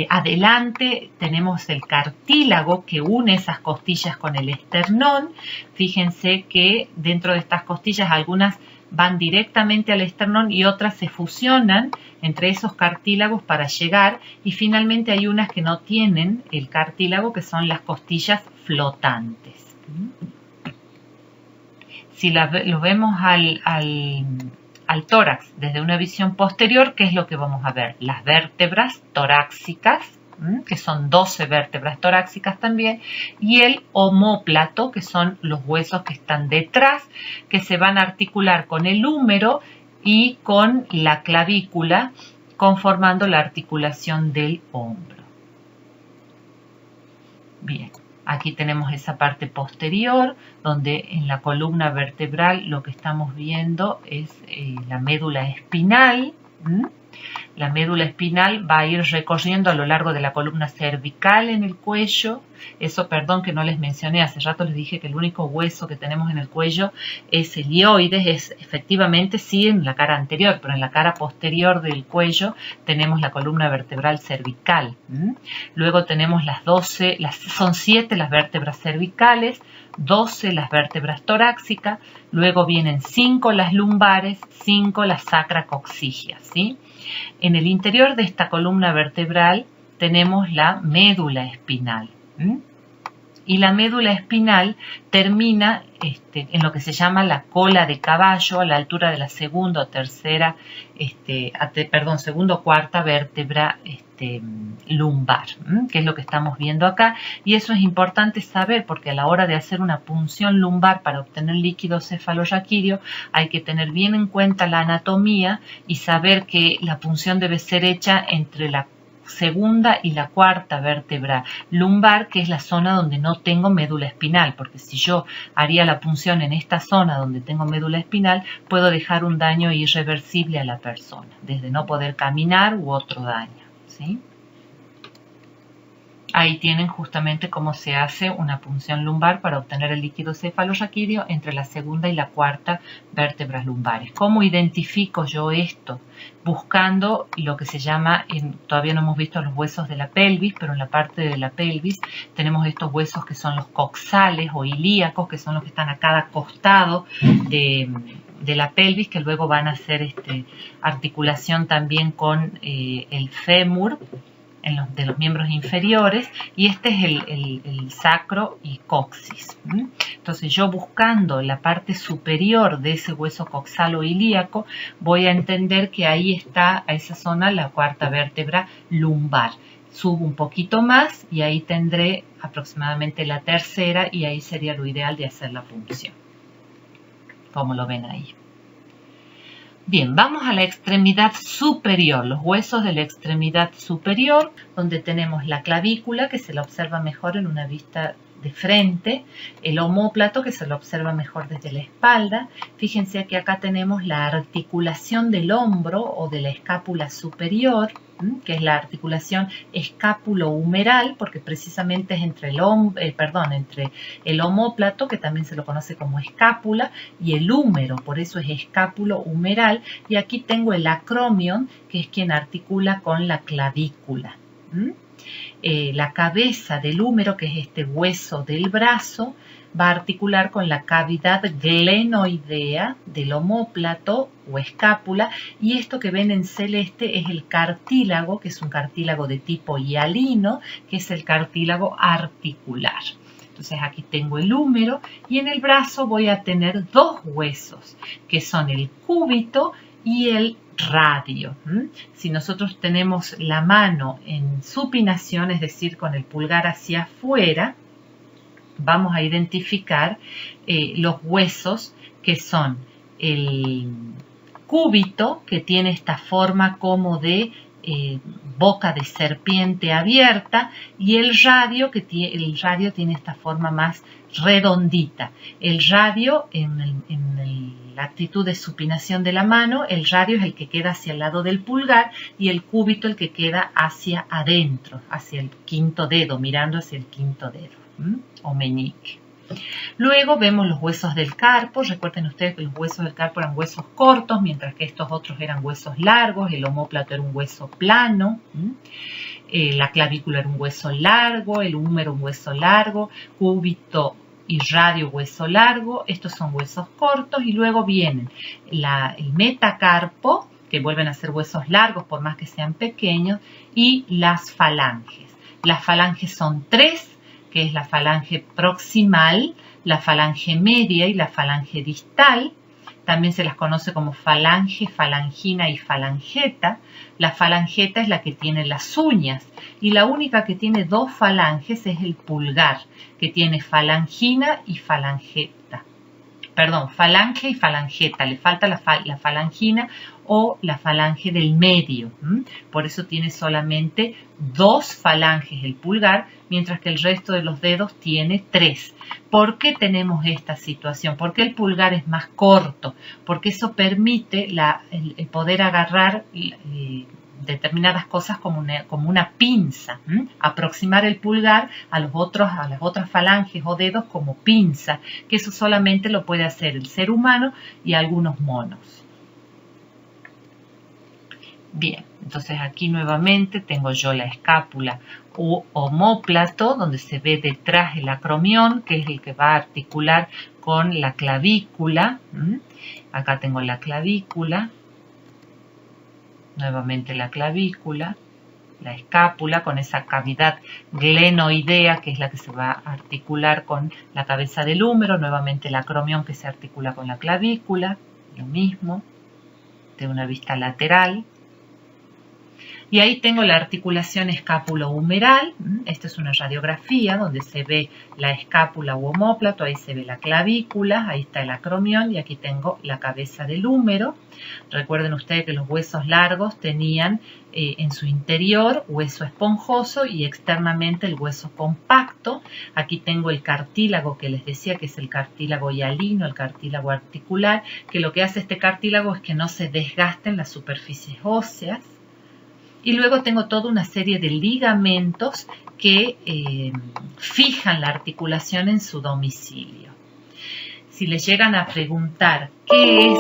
Adelante tenemos el cartílago que une esas costillas con el esternón. Fíjense que dentro de estas costillas algunas van directamente al esternón y otras se fusionan entre esos cartílagos para llegar, y finalmente hay unas que no tienen el cartílago, que son las costillas flotantes. Si lo vemos al tórax desde una visión posterior, ¿qué es lo que vamos a ver? Las vértebras torácicas, que son 12 vértebras torácicas también, y el omóplato, que son los huesos que están detrás, que se van a articular con el húmero y con la clavícula, conformando la articulación del hombro. Bien. Aquí tenemos esa parte posterior, donde en la columna vertebral lo que estamos viendo es la médula espinal. La médula espinal va a ir recorriendo a lo largo de la columna cervical en el cuello. Eso, perdón, que no les mencioné, hace rato les dije que el único hueso que tenemos en el cuello es el hioides, es efectivamente sí en la cara anterior, pero en la cara posterior del cuello tenemos la columna vertebral cervical. Luego tenemos son 7 las vértebras cervicales, 12 las vértebras torácicas, luego vienen 5 las lumbares, 5 las sacrococcígeas, ¿sí? En el interior de esta columna vertebral tenemos la médula espinal. Y la médula espinal termina en lo que se llama la cola de caballo, a la altura de la segunda o cuarta vértebra lumbar, que es lo que estamos viendo acá. Y eso es importante saber, porque a la hora de hacer una punción lumbar para obtener líquido cefalorraquídeo hay que tener bien en cuenta la anatomía y saber que la punción debe ser hecha entre la segunda y la cuarta vértebra lumbar, que es la zona donde no tengo médula espinal, porque si yo haría la punción en esta zona donde tengo médula espinal, puedo dejar un daño irreversible a la persona, desde no poder caminar u otro daño, ¿sí? Ahí tienen justamente cómo se hace una punción lumbar para obtener el líquido cefalorraquídeo entre la segunda y la cuarta vértebras lumbares. ¿Cómo identifico yo esto? Buscando lo que se llama, todavía no hemos visto los huesos de la pelvis, pero en la parte de la pelvis tenemos estos huesos que son los coxales o ilíacos, que son los que están a cada costado de la pelvis, que luego van a hacer articulación también con el fémur, de los miembros inferiores, y este es el sacro y coxis. Entonces yo buscando la parte superior de ese hueso coxal o ilíaco voy a entender que ahí está, a esa zona, la cuarta vértebra lumbar. Subo un poquito más y ahí tendré aproximadamente la tercera, y ahí sería lo ideal de hacer la punción, como lo ven ahí. Bien, vamos a la extremidad superior, los huesos de la extremidad superior, donde tenemos la clavícula, que se la observa mejor en una vista de frente, el omóplato, que se lo observa mejor desde la espalda. Fíjense que acá tenemos la articulación del hombro o de la escápula superior, que es la articulación escápulo-humeral, porque precisamente es entre el omóplato, que también se lo conoce como escápula, y el húmero, por eso es escápulo-humeral. Y aquí tengo el acromion, que es quien articula con la clavícula. La cabeza del húmero, que es este hueso del brazo, va a articular con la cavidad glenoidea del omóplato o escápula, y esto que ven en celeste es el cartílago, que es un cartílago de tipo hialino, que es el cartílago articular. Entonces aquí tengo el húmero, y en el brazo voy a tener dos huesos, que son el cúbito y el radio. Si nosotros tenemos la mano en supinación, es decir, con el pulgar hacia afuera, vamos a identificar los huesos, que son el cúbito, que tiene esta forma como de boca de serpiente abierta, y el radio, radio tiene esta forma más redondita. El radio, en la actitud de supinación de la mano, el radio es el que queda hacia el lado del pulgar, y el cúbito el que queda hacia adentro, hacia el quinto dedo, mirando hacia el quinto dedo, o meñique. Luego vemos los huesos del carpo. Recuerden ustedes que los huesos del carpo eran huesos cortos, mientras que estos otros eran huesos largos. El omóplato era un hueso plano. La clavícula era un hueso largo, el húmero un hueso largo, cúbito y radio hueso largo. Estos son huesos cortos y luego vienen el metacarpo, que vuelven a ser huesos largos por más que sean pequeños, y las falanges. Las falanges son tres, que es la falange proximal, la falange media y la falange distal. También se las conoce como falange, falangina y falangeta. La falangeta es la que tiene las uñas y la única que tiene dos falanges es el pulgar, que tiene falangina y falangeta. Perdón, falange y falangeta, le falta la falangina o la falange del medio. Por eso tiene solamente dos falanges el pulgar, mientras que el resto de los dedos tiene tres. ¿Por qué tenemos esta situación? Porque el pulgar es más corto, porque eso permite el poder agarrar determinadas cosas como una pinza, aproximar el pulgar a las otras falanges o dedos como pinza, que eso solamente lo puede hacer el ser humano y algunos monos. Bien, entonces aquí nuevamente tengo yo la escápula u omóplato, donde se ve detrás el acromión, que es el que va a articular con la clavícula. Acá tengo la clavícula. Nuevamente la clavícula, la escápula con esa cavidad glenoidea que es la que se va a articular con la cabeza del húmero, nuevamente el acromión que se articula con la clavícula, lo mismo, de una vista lateral. Y ahí tengo la articulación escápulo-humeral. Esta es una radiografía donde se ve la escápula u omóplato, ahí se ve la clavícula, ahí está el acromión y aquí tengo la cabeza del húmero. Recuerden ustedes que los huesos largos tenían en su interior hueso esponjoso y externamente el hueso compacto. Aquí tengo el cartílago que les decía que es el cartílago hialino, el cartílago articular, que lo que hace este cartílago es que no se desgasten las superficies óseas. Y luego tengo toda una serie de ligamentos que fijan la articulación en su domicilio. Si les llegan a preguntar qué es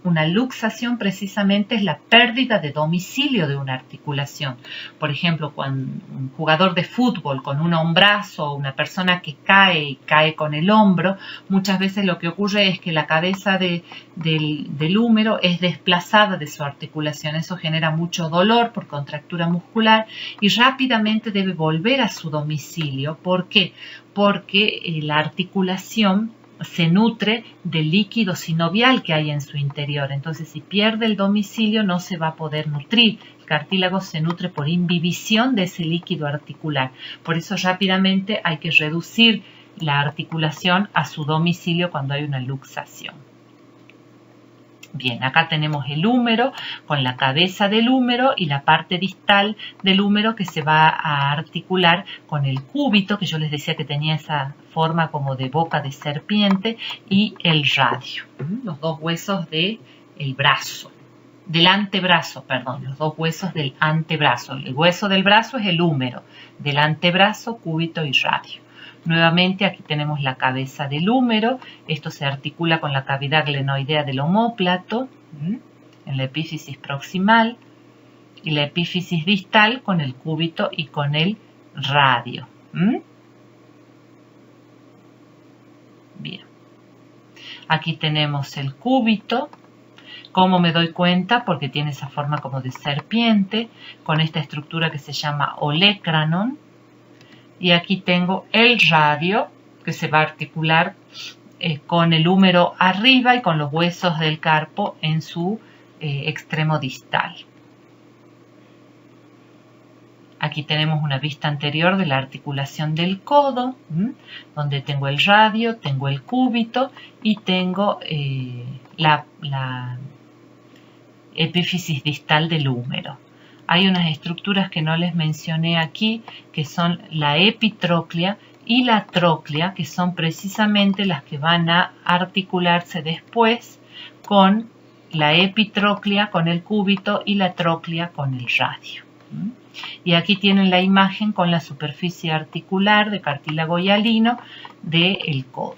una luxación precisamente es la pérdida de domicilio de una articulación. Por ejemplo, cuando un jugador de fútbol con un hombrazo o una persona que cae con el hombro, muchas veces lo que ocurre es que la cabeza del húmero es desplazada de su articulación. Eso genera mucho dolor por contractura muscular y rápidamente debe volver a su domicilio. ¿Por qué? Porque la articulación se nutre del líquido sinovial que hay en su interior. Entonces, si pierde el domicilio, no se va a poder nutrir. El cartílago se nutre por imbibición de ese líquido articular. Por eso, rápidamente hay que reducir la articulación a su domicilio cuando hay una luxación. Bien, acá tenemos el húmero con la cabeza del húmero y la parte distal del húmero que se va a articular con el cúbito, que yo les decía que tenía esa forma como de boca de serpiente, y el radio, los dos huesos del brazo, del antebrazo, perdón, los dos huesos del antebrazo. El hueso del brazo es el húmero, del antebrazo, cúbito y radio. Nuevamente aquí tenemos la cabeza del húmero, esto se articula con la cavidad glenoidea del omóplato, en la epífisis proximal, y la epífisis distal con el cúbito y con el radio. Bien, aquí tenemos el cúbito. ¿Cómo me doy cuenta? Porque tiene esa forma como de serpiente, con esta estructura que se llama olecranon. Y aquí tengo el radio que se va a articular con el húmero arriba y con los huesos del carpo en su extremo distal. Aquí tenemos una vista anterior de la articulación del codo, donde tengo el radio, tengo el cúbito y tengo la epífisis distal del húmero. Hay unas estructuras que no les mencioné aquí, que son la epitróclea y la tróclea, que son precisamente las que van a articularse después con la epitróclea, con el cúbito, y la tróclea con el radio. Y aquí tienen la imagen con la superficie articular de cartílago hialino del codo.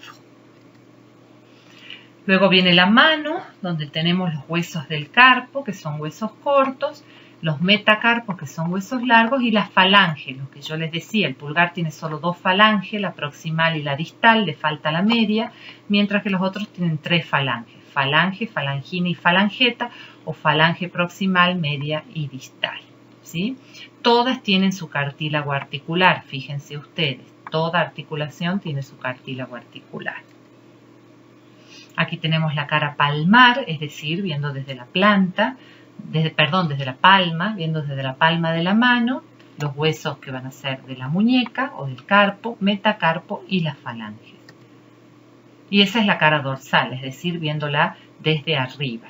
Luego viene la mano, donde tenemos los huesos del carpo, que son huesos cortos, los metacarpos, que son huesos largos, y las falanges, lo que yo les decía, el pulgar tiene solo 2 falanges, la proximal y la distal, le falta la media, mientras que los otros tienen 3 falanges, falange, falangina y falangeta, o falange proximal, media y distal, ¿sí? Todas tienen su cartílago articular, fíjense ustedes, toda articulación tiene su cartílago articular. Aquí tenemos la cara palmar, es decir, viendo desde la planta, desde la palma, viendo desde la palma de la mano, los huesos que van a ser de la muñeca o del carpo, metacarpo y las falanges. Y esa es la cara dorsal, es decir, viéndola desde arriba.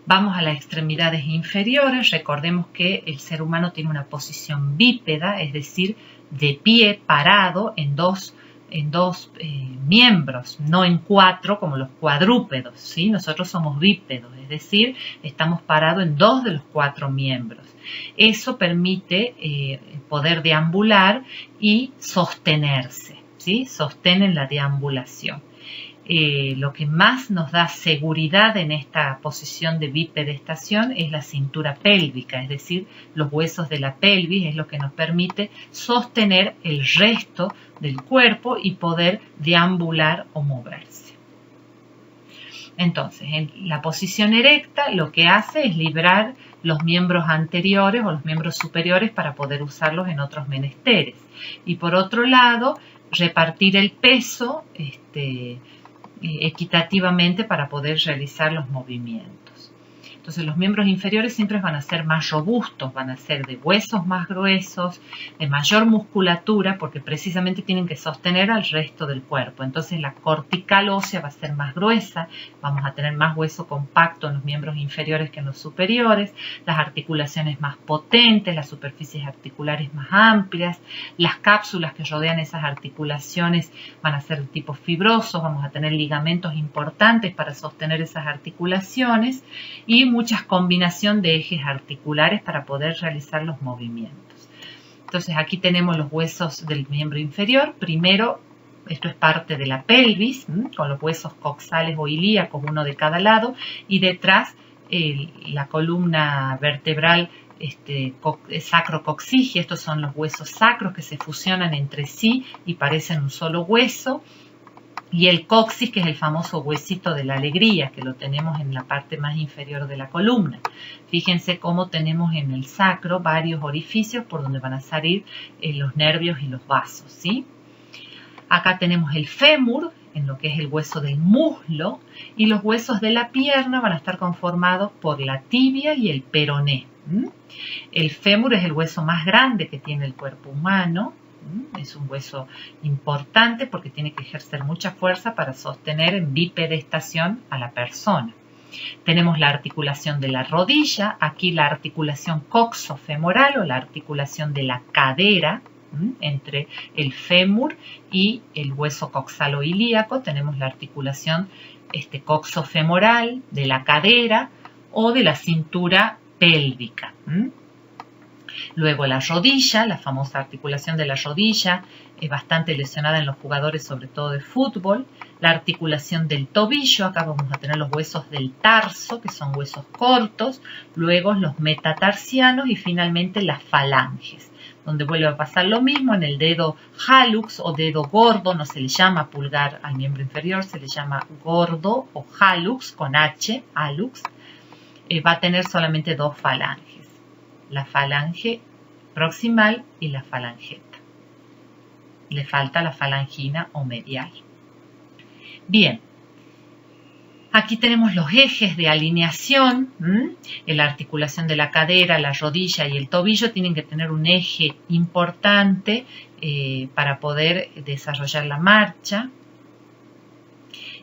Vamos a las extremidades inferiores. Recordemos que el ser humano tiene una posición bípeda, es decir, de pie, parado en dos miembros, no en 4 como los cuadrúpedos, ¿sí? Nosotros somos bípedos, es decir, estamos parados en 2 de los 4 miembros. Eso permite poder deambular y sostenerse, ¿sí? Sostienen la deambulación. Lo que más nos da seguridad en esta posición de bipedestación es la cintura pélvica, es decir, los huesos de la pelvis es lo que nos permite sostener el resto del cuerpo y poder deambular o moverse. Entonces, en la posición erecta lo que hace es librar los miembros anteriores o los miembros superiores para poder usarlos en otros menesteres. Y por otro lado, repartir el peso equitativamente para poder realizar los movimientos. Entonces los miembros inferiores siempre van a ser más robustos, van a ser de huesos más gruesos, de mayor musculatura, porque precisamente tienen que sostener al resto del cuerpo. Entonces la cortical ósea va a ser más gruesa, vamos a tener más hueso compacto en los miembros inferiores que en los superiores, las articulaciones más potentes, las superficies articulares más amplias, las cápsulas que rodean esas articulaciones van a ser de tipo fibroso, vamos a tener ligamentos importantes para sostener esas articulaciones y mucha combinación de ejes articulares para poder realizar los movimientos. Entonces aquí tenemos los huesos del miembro inferior. Primero, esto es parte de la pelvis, con los huesos coxales o ilíacos, uno de cada lado, y detrás la columna vertebral sacrocoxigia. Estos son los huesos sacros que se fusionan entre sí y parecen un solo hueso. Y el coxis, que es el famoso huesito de la alegría, que lo tenemos en la parte más inferior de la columna. Fíjense cómo tenemos en el sacro varios orificios por donde van a salir los nervios y los vasos, ¿sí? Acá tenemos el fémur, en lo que es el hueso del muslo, y los huesos de la pierna van a estar conformados por la tibia y el peroné. El fémur es el hueso más grande que tiene el cuerpo humano. Es un hueso importante porque tiene que ejercer mucha fuerza para sostener en bipedestación a la persona. Tenemos la articulación de la rodilla, aquí la articulación coxofemoral o la articulación de la cadera entre el fémur y el hueso coxaloilíaco. Tenemos la articulación coxofemoral de la cadera o de la cintura pélvica. Luego la rodilla, la famosa articulación de la rodilla, es bastante lesionada en los jugadores, sobre todo de fútbol. La articulación del tobillo, acá vamos a tener los huesos del tarso, que son huesos cortos. Luego los metatarsianos y finalmente las falanges, donde vuelve a pasar lo mismo en el dedo hallux o dedo gordo. No se le llama pulgar al miembro inferior, se le llama gordo o hallux con H, hallux. Va a tener solamente 2 falanges. La falange proximal y la falangeta. Le falta la falangina o medial. Bien, aquí tenemos los ejes de alineación. La articulación de la cadera, la rodilla y el tobillo tienen que tener un eje importante para poder desarrollar la marcha.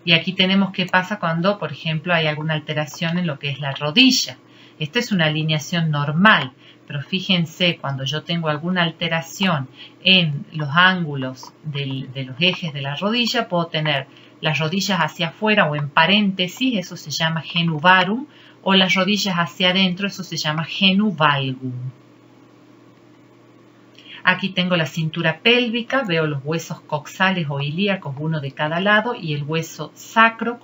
Y aquí tenemos qué pasa cuando, por ejemplo, hay alguna alteración en lo que es la rodilla. Esta es una alineación normal, pero fíjense, cuando yo tengo alguna alteración en los ángulos de los ejes de la rodilla, puedo tener las rodillas hacia afuera o en paréntesis, eso se llama genu varum, o las rodillas hacia adentro, eso se llama genu valgum. Aquí tengo la cintura pélvica, veo los huesos coxales o ilíacos, uno de cada lado, y el hueso sacro con